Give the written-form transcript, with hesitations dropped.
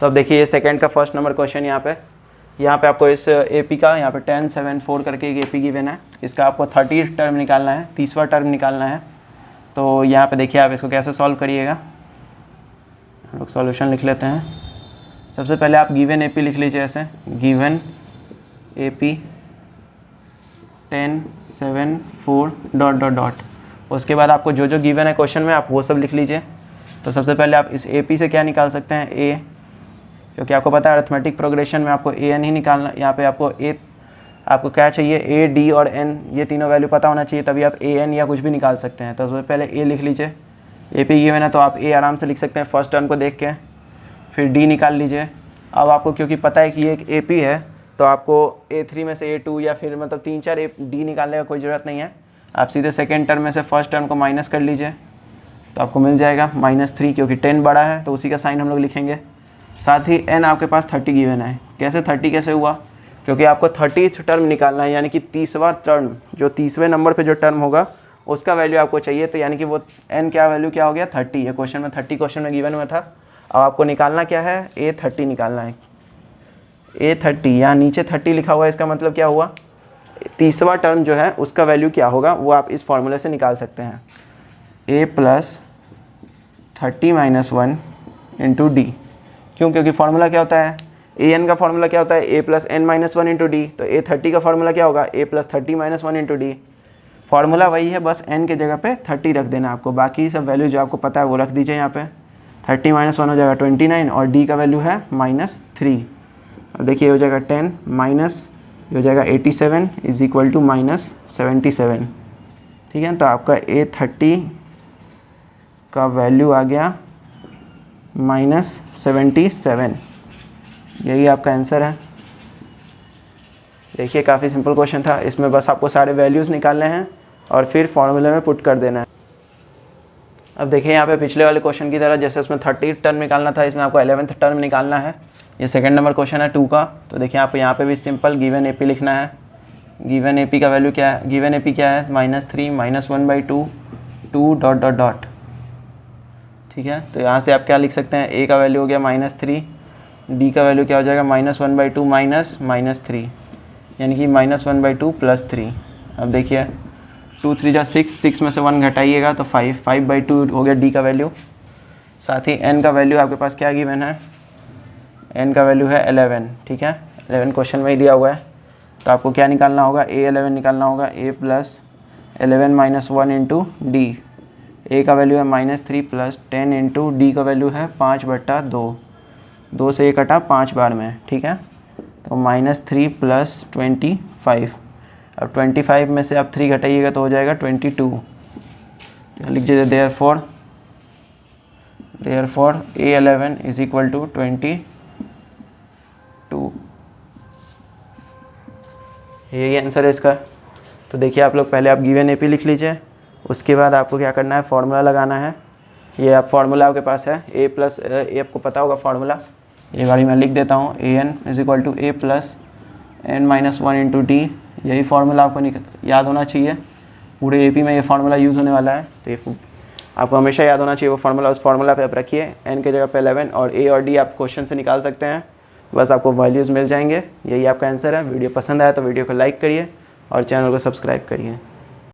तो अब देखिए ये सेकंड का फर्स्ट नंबर क्वेश्चन यहाँ पे आपको इस AP का यहाँ पे 10, 7, 4 करके एक AP गिवन है। इसका आपको 30 टर्म निकालना है, 30वां टर्म निकालना है। तो यहाँ पे देखिए आप इसको कैसे सॉल्व करिएगा। हम लोग सॉल्यूशन लिख लेते हैं। सबसे पहले आप गिवन AP लिख लीजिए ऐसे, given AP 10, 7, 4 dot dot dot. उसके बाद आपको जो जो गिवन है क्वेश्चन में आप वो सब लिख लीजिए। तो सबसे पहले आप इस AP से क्या निकाल सकते हैं, A, क्योंकि आपको पता है अरिथमेटिक प्रोग्रेशन में आपको AN ही निकालना। यहाँ पे आपको क्या चाहिए, A, D और N, ये तीनों वैल्यू पता होना चाहिए, तभी आप AN या कुछ भी निकाल सकते हैं। तो सबसे पहले A लिख लीजिए। AP गिवन है तो आप A आराम से लिख सकते हैं फर्स्ट टर्म को देख के। फिर D निकाल लीजिए। अब आपको क्योंकि पता है कि ये एक AP है तो आपको A3 में से A2 या फिर मतलब 3-4 D निकालने का कोई ज़रूरत नहीं है। आप सीधे सेकेंड टर्म में से फर्स्ट टर्म को माइनस कर लीजिए तो आपको मिल जाएगा -3, क्योंकि 10 बड़ा है तो उसी का साइन हम लोग लिखेंगे। साथ ही N आपके पास 30 गिवन है। कैसे 30 कैसे हुआ, क्योंकि आपको 30th टर्म निकालना है, यानी कि 30वां टर्म, जो 30वें नंबर पे जो टर्म होगा उसका वैल्यू आपको चाहिए। तो यानी कि वो N क्या वैल्यू क्या हो गया, 30। ये क्वेश्चन में 30 क्वेश्चन में गिवन हुआ था। अब आपको निकालना क्या है, A30 निकालना है। A30 यहाँ नीचे 30 लिखा हुआ है, इसका मतलब क्या हुआ, 30वां टर्म जो है उसका वैल्यू क्या होगा वो आप इस फॉर्मूले से निकाल सकते हैं। A + 30 - 1 × D। क्यों, क्योंकि फार्मूला क्या होता है, AN का फार्मूला क्या होता है, A + n - 1 × D। तो A30 का फार्मूला क्या होगा, A + 30 - 1 × D। फार्मूला वही है, बस n के जगह पे 30 रख देना आपको। बाकी सब वैल्यू जो आपको पता है वो रख दीजिए यहाँ पे। 30 - 1 हो जाएगा 29 और D का वैल्यू है -3। अब देखिए हो जाएगा 10 माइनस हो जाएगा 87 = -77। ठीक है, तो आपका A30 का वैल्यू आ गया -77। यही आपका आंसर है। देखिए काफ़ी सिंपल क्वेश्चन था। इसमें बस आपको सारे वैल्यूज़ निकालने हैं और फिर फॉर्मूले में पुट कर देना है। अब देखिए यहाँ पे पिछले वाले क्वेश्चन की तरह जैसे उसमें 30 टर्म निकालना था, इसमें आपको 11th टर्म निकालना है। ये सेकंड नंबर क्वेश्चन है 2 का। तो देखिए आप यहाँ पे भी सिंपल गिवन AP लिखना है। गिवन AP का वैल्यू क्या है, गिवन AP क्या है, -3 -1/2 2 डॉट डॉट डॉट। ठीक है, तो यहाँ से आप क्या लिख सकते हैं, A का वैल्यू हो गया -3, D का वैल्यू क्या हो जाएगा -1/2 -3, यानी कि -1/2 + 3। अब देखिए 2 3 जा 6, 6 में से 1 घटाइएगा तो 5, 5/2 हो गया D का वैल्यू। साथ ही N का वैल्यू आपके पास क्या गिवन है, N का वैल्यू है 11। ठीक है, 11 क्वेश्चन में ही दिया हुआ है। तो आपको क्या निकालना होगा, A11 निकालना होगा। A + 11 - 1 × D। A का वैल्यू है -3 + 10 × D का वैल्यू है 5/2। 2 से 1 कटा 5 बार में। ठीक है, तो -3 + 25। अब 25 में से आप 3 घटाइएगा तो हो जाएगा 22। तो लिख दीजिए देयरफॉर A11 = 22। यही आंसर है इसका। तो देखिए आप लोग पहले आप गिवन AP लिख लीजिए, उसके बाद आपको क्या करना है, फार्मूला लगाना है। ये आप फार्मूला आपके पास है, A + A आपको पता होगा फार्मूला। ये बारी मैं लिख देता हूँ, AN = A + n - 1 × D। यही फार्मूला आपको याद होना चाहिए। पूरे AP में ये फार्मूला यूज़ होने वाला है, तो ये आपको हमेशा याद होना चाहिए वो फार्मूला। उस फार्मूला पे आप रखिए, n के जगह पे 11 और A और D आप क्वेश्चन से निकाल सकते हैं। बस आपको वैल्यूज़ मिल जाएंगे। यही आपका आंसर है। वीडियो पसंद आया तो वीडियो को लाइक करिए और चैनल को सब्सक्राइब करिए।